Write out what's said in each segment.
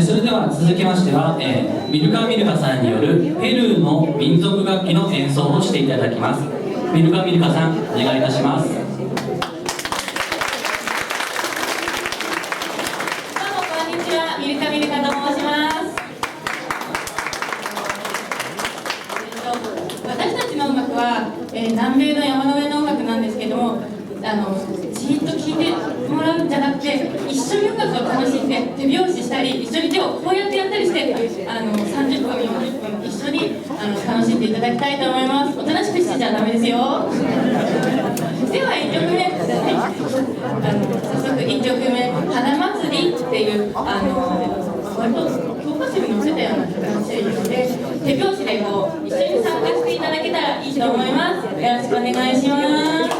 それでは続きましては、ミルカさんによるペルーの民族楽器の演奏をしていただきます。ミルカさん、お願いいたします。どうもこんにちは、ミルカと申します。私たちの音楽は、南米の山の上の音楽なんですけども、じっと聴いてもらうんじゃなくて、一緒に音楽を楽しんで手拍子したり、一緒に手をこうやってやったりして、30分40分一緒に楽しんでいただきたいと思います。おとなしくしてちゃダメですよ。では1曲目、早速1曲目、花祭りっていう割と教科書に載せたような曲がしているので、手拍子でこう一緒に参加していただけたらいいと思います。よろしくお願いします。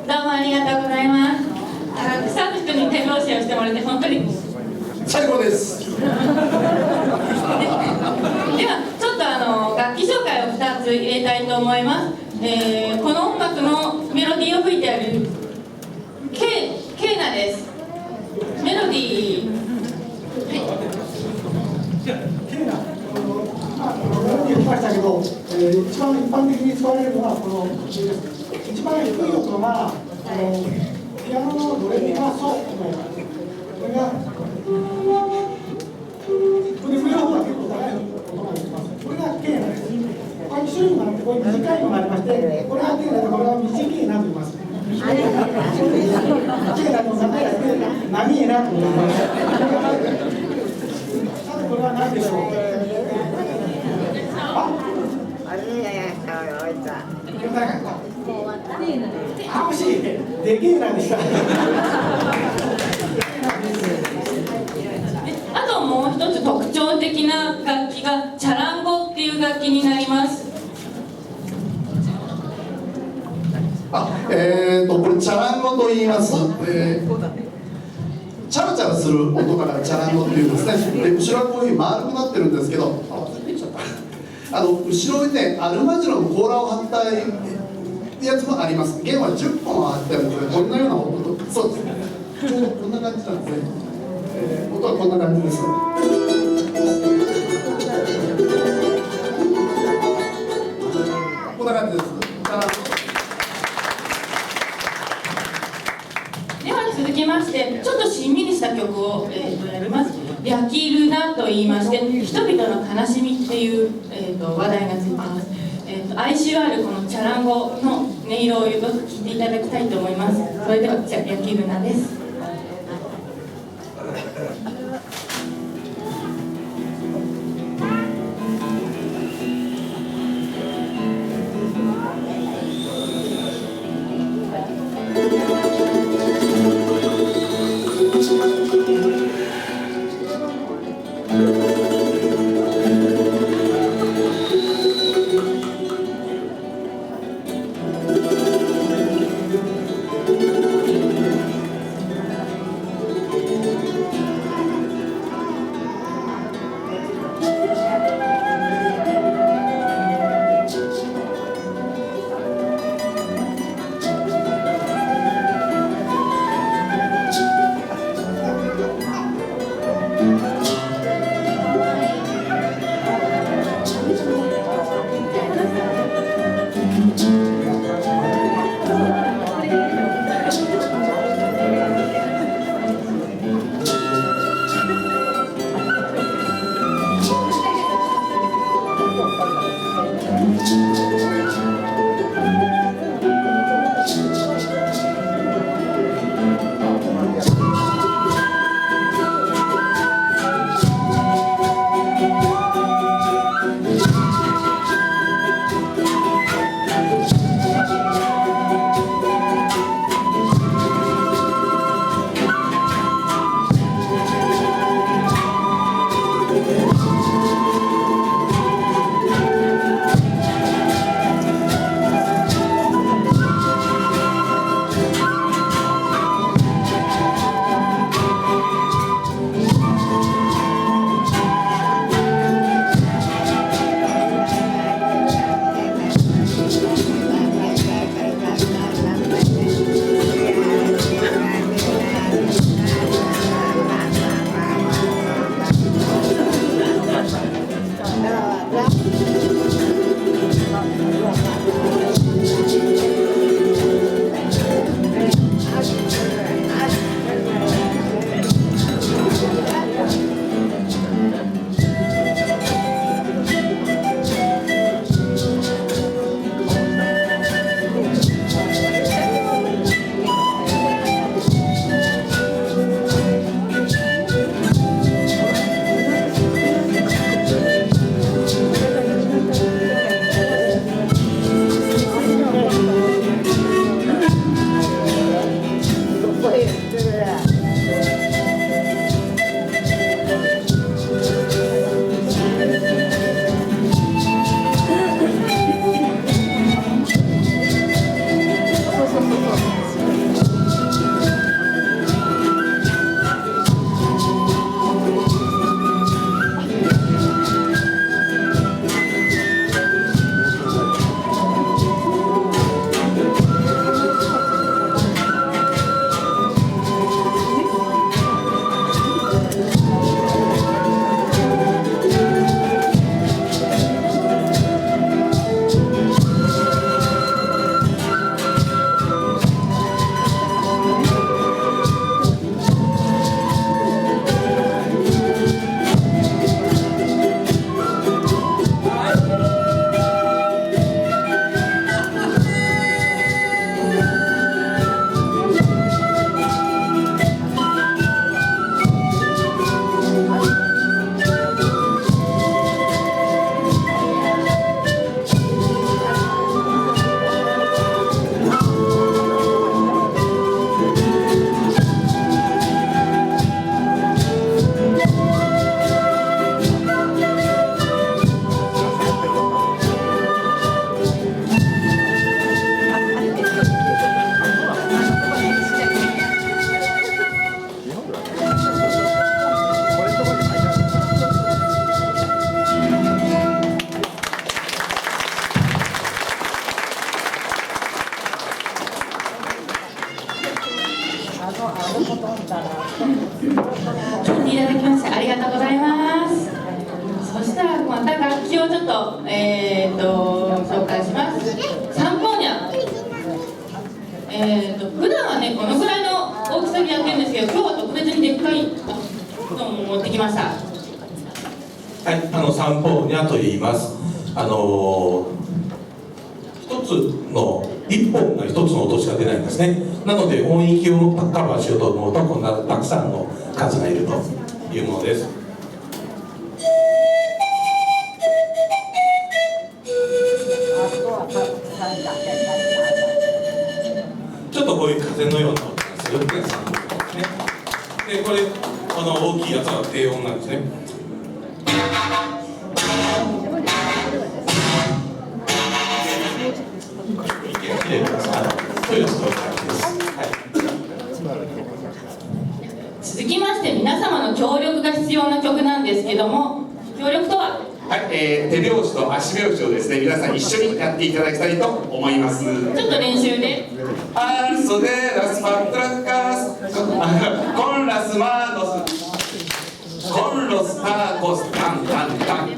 どうもありがとうございます。たくさんの人に手拍子をしてもらって本当に最高です。ではちょっと楽器紹介を2つ入れたいと思います。この音楽のメロディーを吹いてあるケーナです。メロディー、ケーナ、メロディー来ましたけど、一番一般的に使われるのはこの一番低い音がピアノのドレミファソこれがこれ上の方が結構高い音が出てます。これがケーナです。これ2種類もあってこれ短いのがありまして、これがケーナでこれが短いなと言います。ケーナの長いやつで長いなと言います。さてこれは何でしょう。でけえなでした。あともう一つ特徴的な楽器がチャランゴっていう楽器になります。これチャランゴと言います。チャラチャラする音からチャランゴっていうんですね。で後ろはこういうふうに丸くなってるんですけど、忘れちゃった。後ろにねアルマジロの甲羅を張ったやつもあります。弦は10本あってあるんですね。こんなような音と、そうですね。ちょうどこんな感じなんですね。音はこんな感じです。こんな感じです。では続きましてちょっとしんみりした曲を、やります。焼きルナと言いまして人々の悲しみっていう、話題がついています。哀愁あるこのチャランゴの音色をよく聴いていただきたいと思います。それではじゃあ焼きルナです。がとうございます。そしたらまた楽器をちょっと紹介します。サンポーニャ。普段はねこのぐらいの大きさでやってるんですけど、今日は特別にでっかいのを持ってきました。はい、サンポーニャと言います。一本が一つの音しか出ないんですね。なので音域をカバーしようと思うとこんなたくさんの数がいるというものです。ちょっとこういう風のような音がするのがサンポーニャですね。でこれ大きいやつは低音なんですね。続きまして皆様の協力が必要な曲なんですけども、協力とははい、手拍子と足拍子をですね、皆さん一緒にやっていただきたいと思います。ちょっと練習で。アルソデラスパトラカスコンラスマードスコンロスターコスタンタンタン、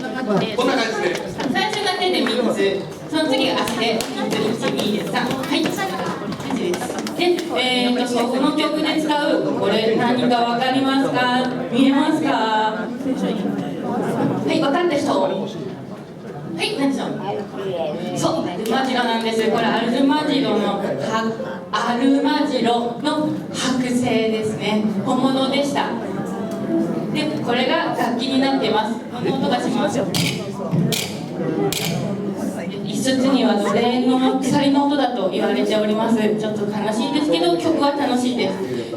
こんな感じで最初が手で3つ、その次が足で1、2、3、はいそんな感じです。で、この曲で使うこれ何か分かりますか、見えますか。はい、分かった人。はい、何でしょう。そう、アルマジロなんです。これアルマジロの剥製ですね。本物でした。で、これが楽器になってます。この音がします。一説には奴隷の鎖の音だと言われております。ちょっと悲しいんですけど曲は楽しいです。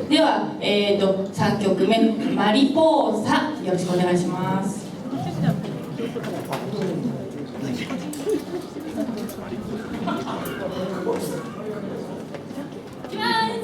では、3曲目「マリポーサ」よろしくお願いします。いきます。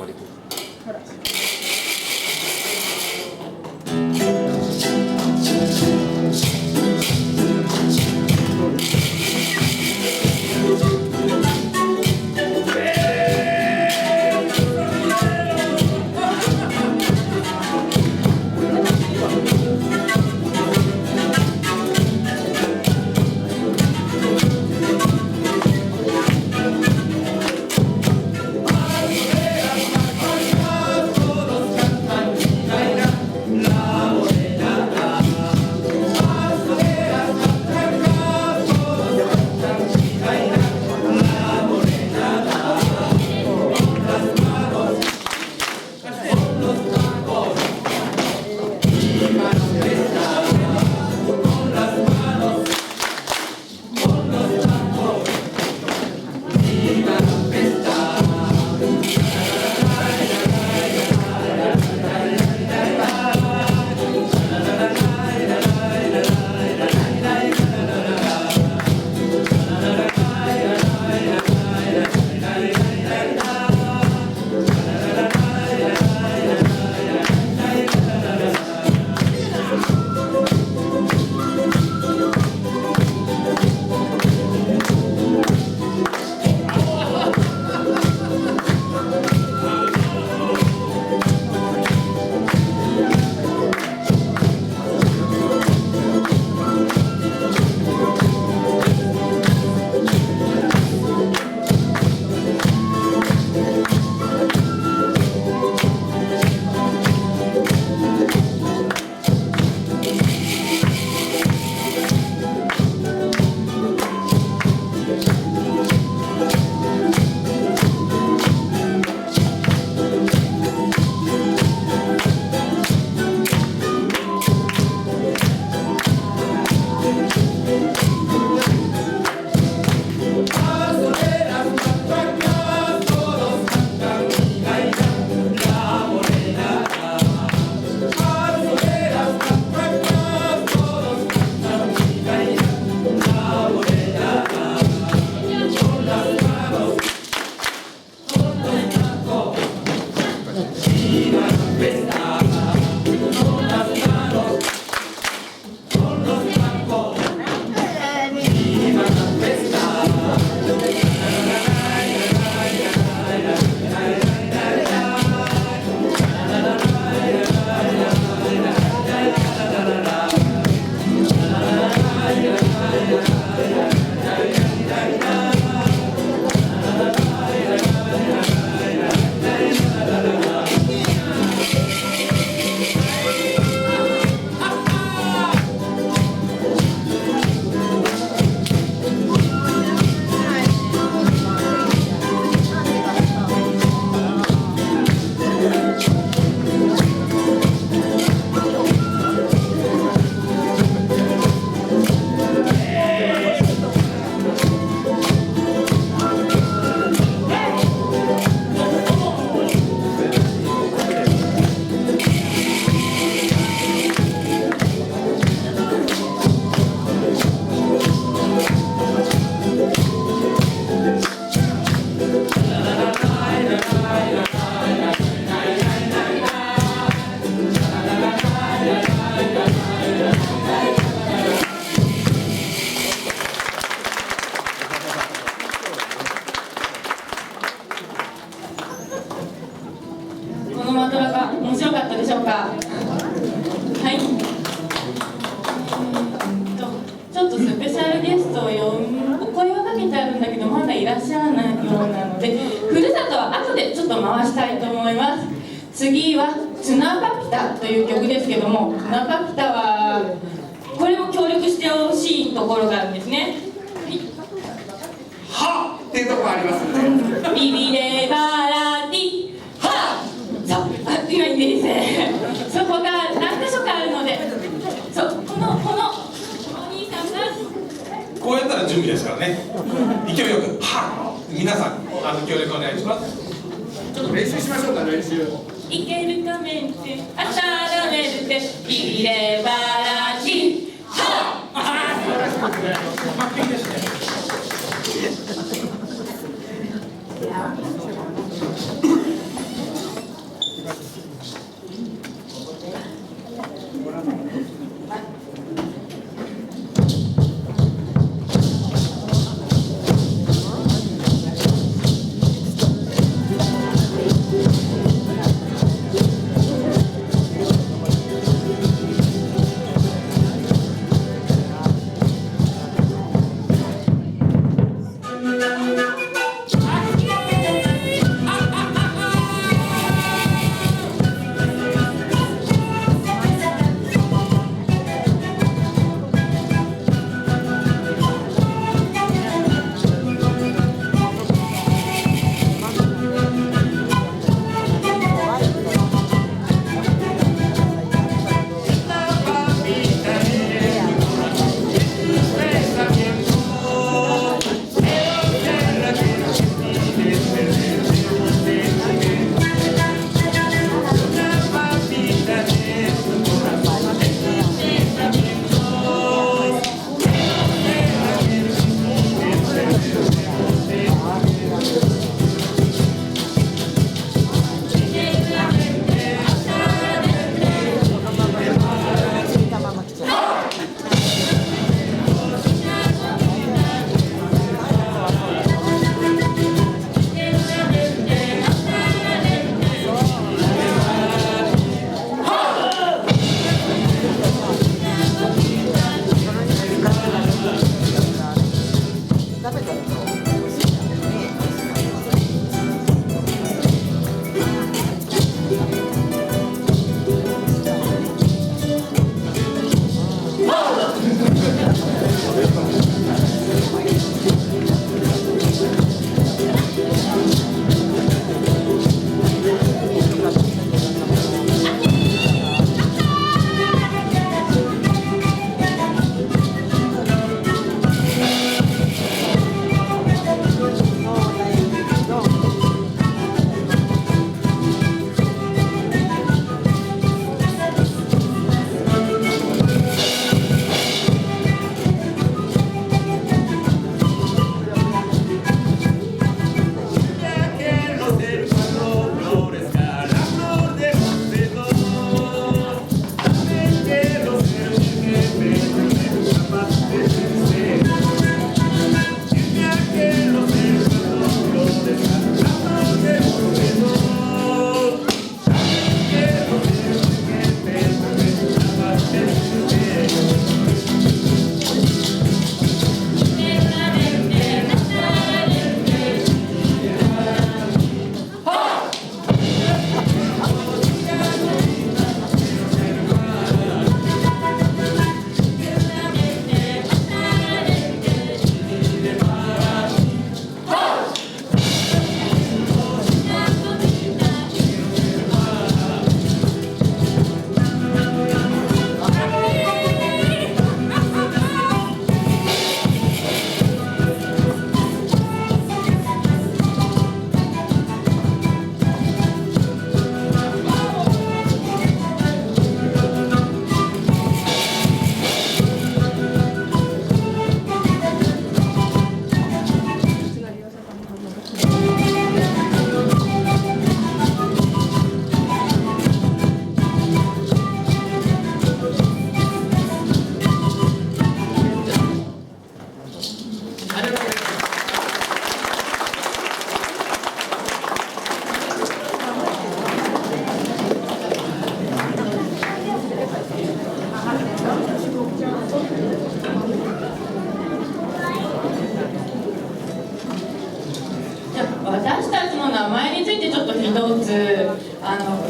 ので、ふるさとは後でちょっと回したいと思います。次はツナパピタという曲ですけども、ツナパピタはこれも協力してほしいところがあるんですね。はっっていうところありますんで。ビビレバラディはそう今いいですね。そこが何箇所かあるので、そうこのお兄さんがこうやったら準備ですからね。勢いよくはっ皆さん協力お願いします。ちょっと練習しましょうか、練習。いけるかめんてあたらめるてビビレバラディは完璧ですね。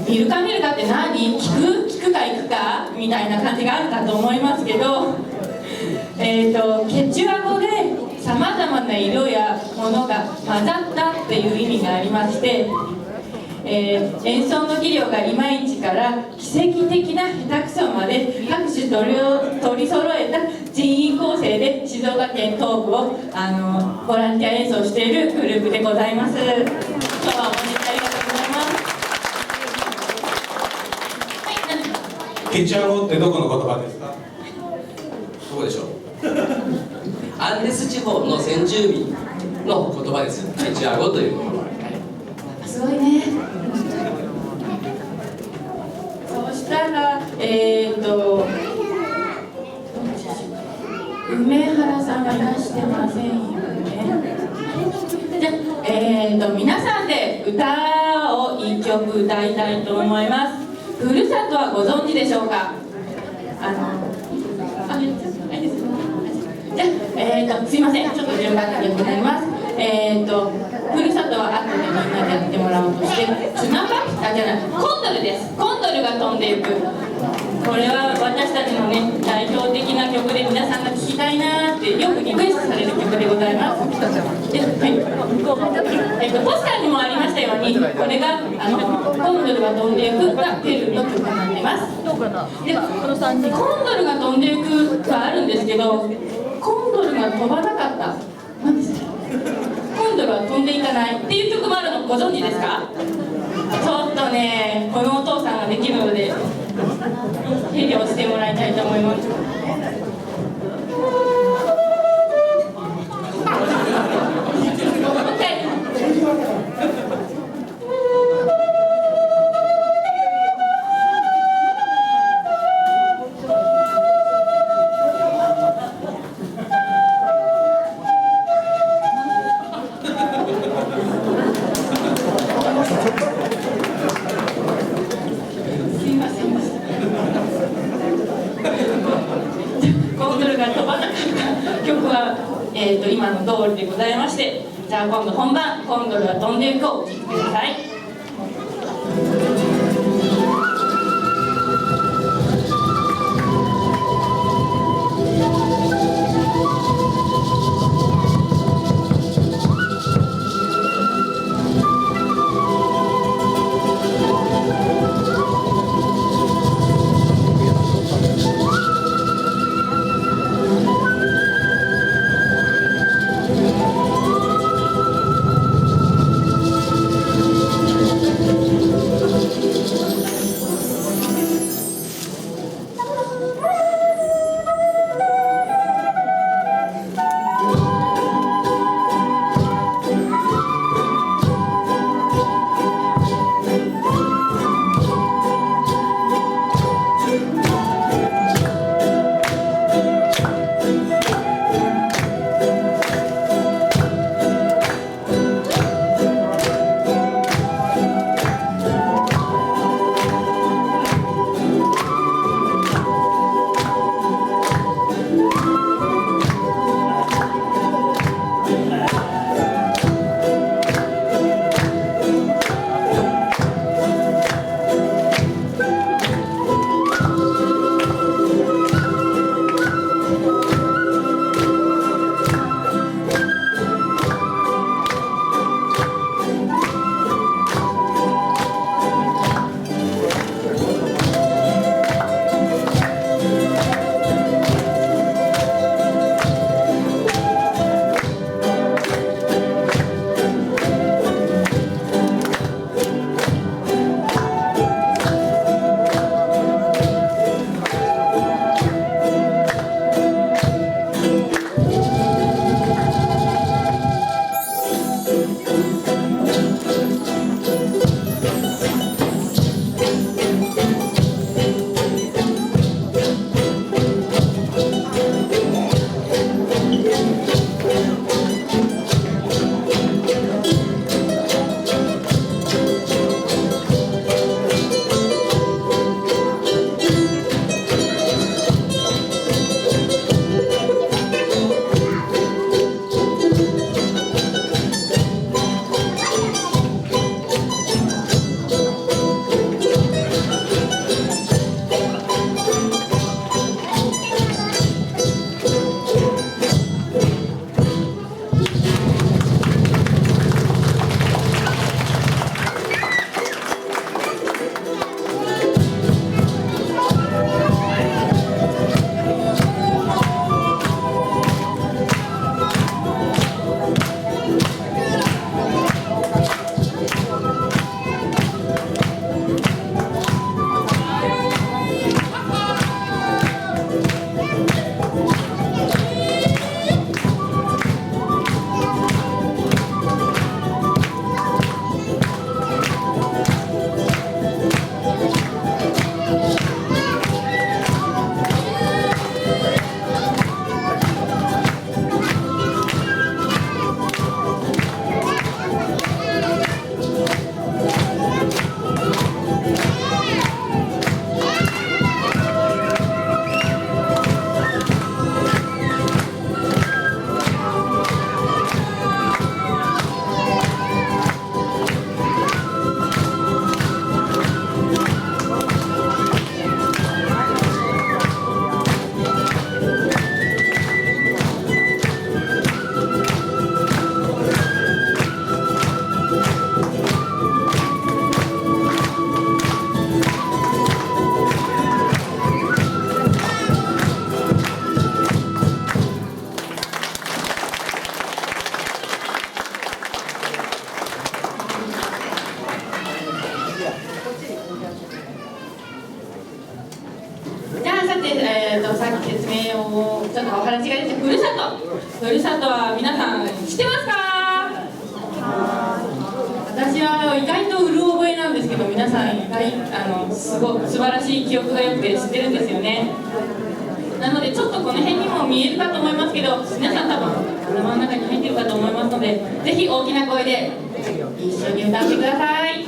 見るか見るかって何、聞くか行くかみたいな感じがあるかと思いますけど、ケチュア語でさまざまな色やものが混ざったっていう意味がありまして、演奏の技量がいまいちから奇跡的な下手くそまで各種取り揃えた人員構成で静岡県東部をボランティア演奏しているグループでございます。今日はお招きありがとうございます。はい、何ですか？ケチュア語ってどこの言葉ですか？どこでしょう。アンデス地方の先住民の言葉です。ケチュア語という言葉。すごいね。そしたら梅原さんがいらしてませんよね。じゃ皆さんで歌を一曲歌いたいと思います。ふるさとはご存知でしょうか？じゃすいません、ちょっと順番が良くなります。ふるさとは後でみんなでやってもらおうとして、ツナパキじゃない、コンドルです。コンドルが飛んでいく。これは私たちのね、代表的な曲で皆さんが聴きたいなーってよくリクエストされる曲でございます。で、ポスターにもありましたように、これがコンドルが飛んでいくがペルーの曲になっています。で、コンドルが飛んでいくがあるんですけど、コンドルが飛ばなかった。何ですか？コンドルは飛んでいかないっていう曲もあるのご存知ですか？ちょっとね、このお父さんができるのでヘリをしてもらいたいと思います。コンドルが飛ばなかった曲は、今の通りでございまして、じゃあ今度本番、コンドルが飛んでいくをお聴きください。さっき説明をちょっとお話が出て、ふるさとは皆さん知ってますか？私は意外とうる覚えなんですけど、皆さん意外素晴らしい記憶が良くて知ってるんですよね。なのでちょっとこの辺にも見えるかと思いますけど、皆さん多分頭の中に入ってるかと思いますので、ぜひ大きな声で一緒に歌ってください。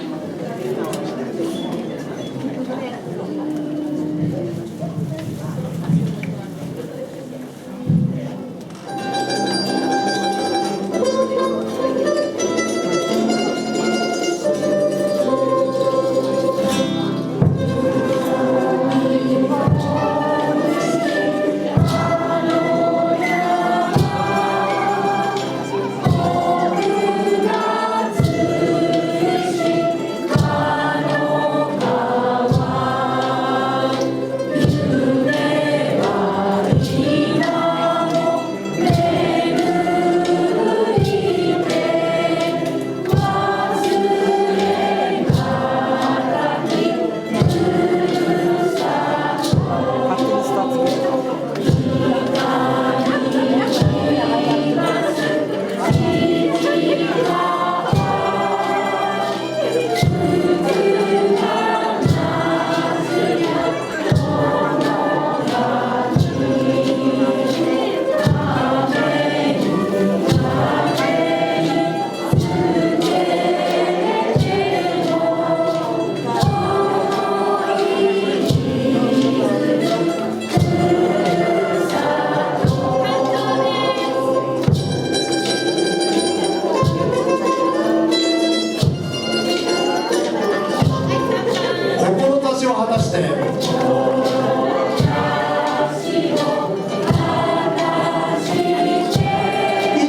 志を果たしてい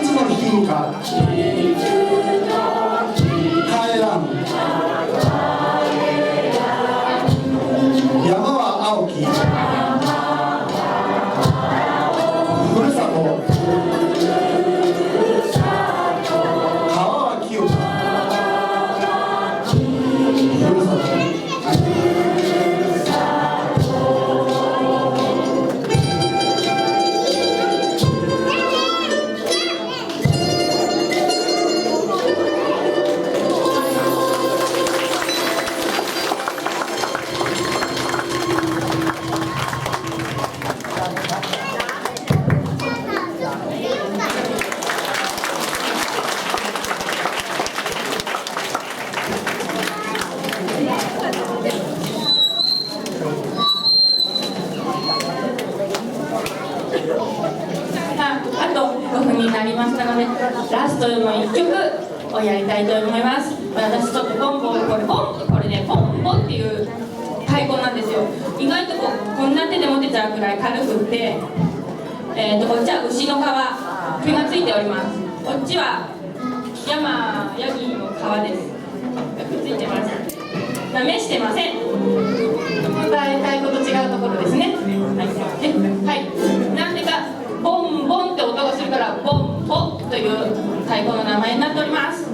つの日か帰らん山は青きふるさと川は清かふるさとあと5分になりましたので、ラストの1曲をやりたいと思います。私ちょっとポンポン、これね、ポンポンっていう太鼓なんですよ。意外とこんな手で持てちゃうくらい軽くって、こっちは牛の皮、毛がついております。こっちはヤギの皮です。くっついてます。なめしてません。太鼓と違うところですね。はい。なんでかボンボンって音がするからボンボという太鼓の名前になっております。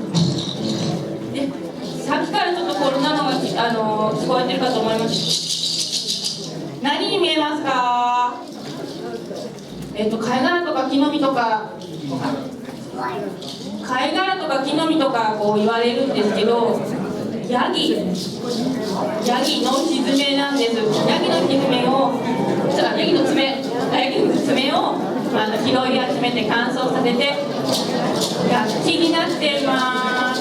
で、さっきからちょっとこんなのが聞こえてるかと思います。何に見えますか？貝殻とか木の実とか貝殻とか木の実とかこう言われるんですけど、ヤギのひづめなんです。ヤギの爪を拾い集めて乾燥させて楽器になっています。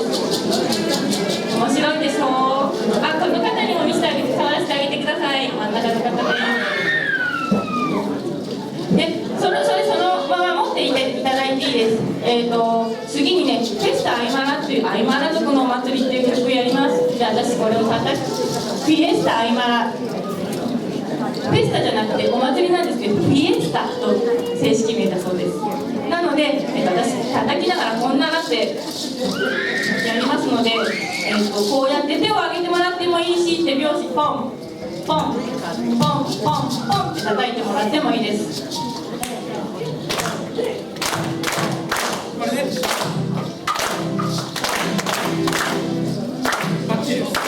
面白いでしょう。この方にも見せてあげて、触らせてあげてください。真ん中の方で、そのまま持っていただいていいです。次にね、フェスタアイマラっていうアイマラ族のお祭りっていう曲をやります。で、私これをフィエスタアイマラ、フェスタじゃなくてお祭りなんですけど、フィエスタと正式名だそうです。なので、私叩きながらこんななってやりますので、こうやって手を上げてもらってもいいし、手拍子ポンポンポンポンポンって叩いてもらってもいいです。バッチリです。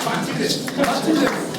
バッチリです。バッチリです。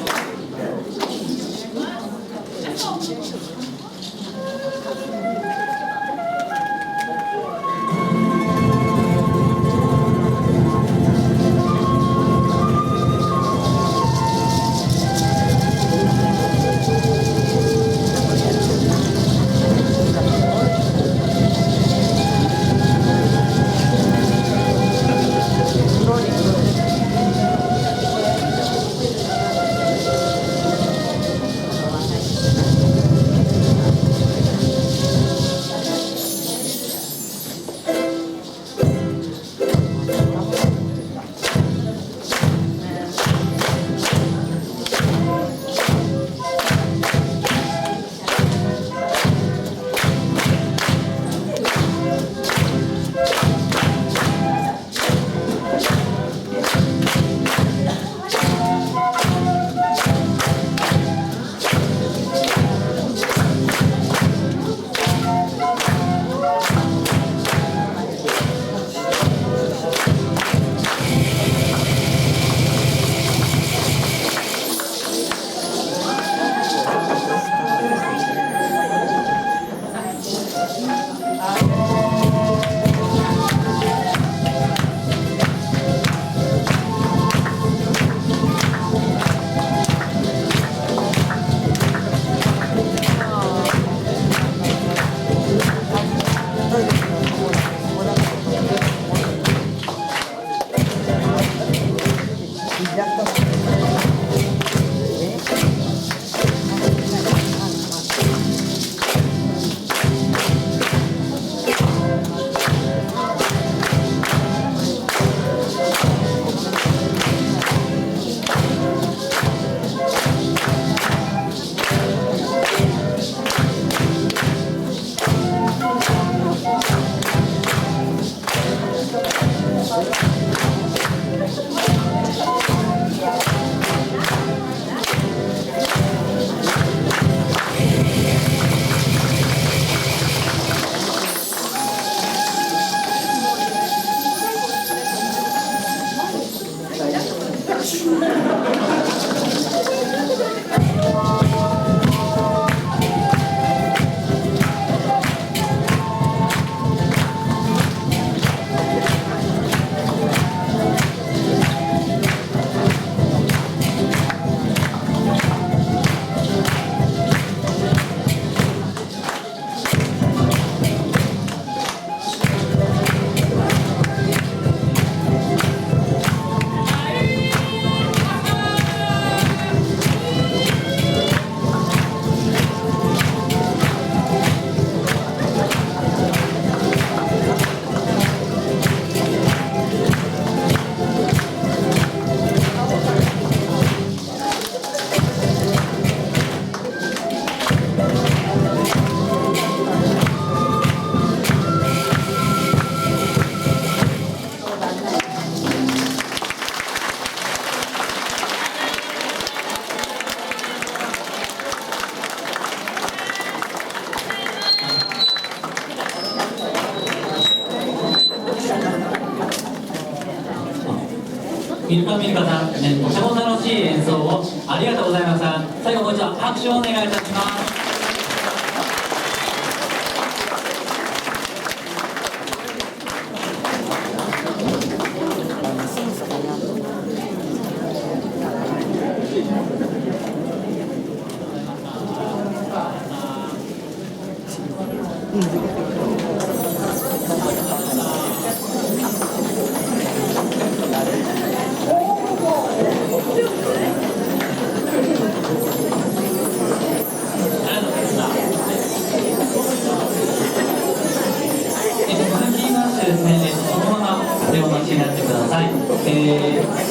ミルカミルカさん、とても楽しい演奏をありがとうございました。最後もう一度拍手をお願いいたします。続きましてですね、そのままお待ちになってください。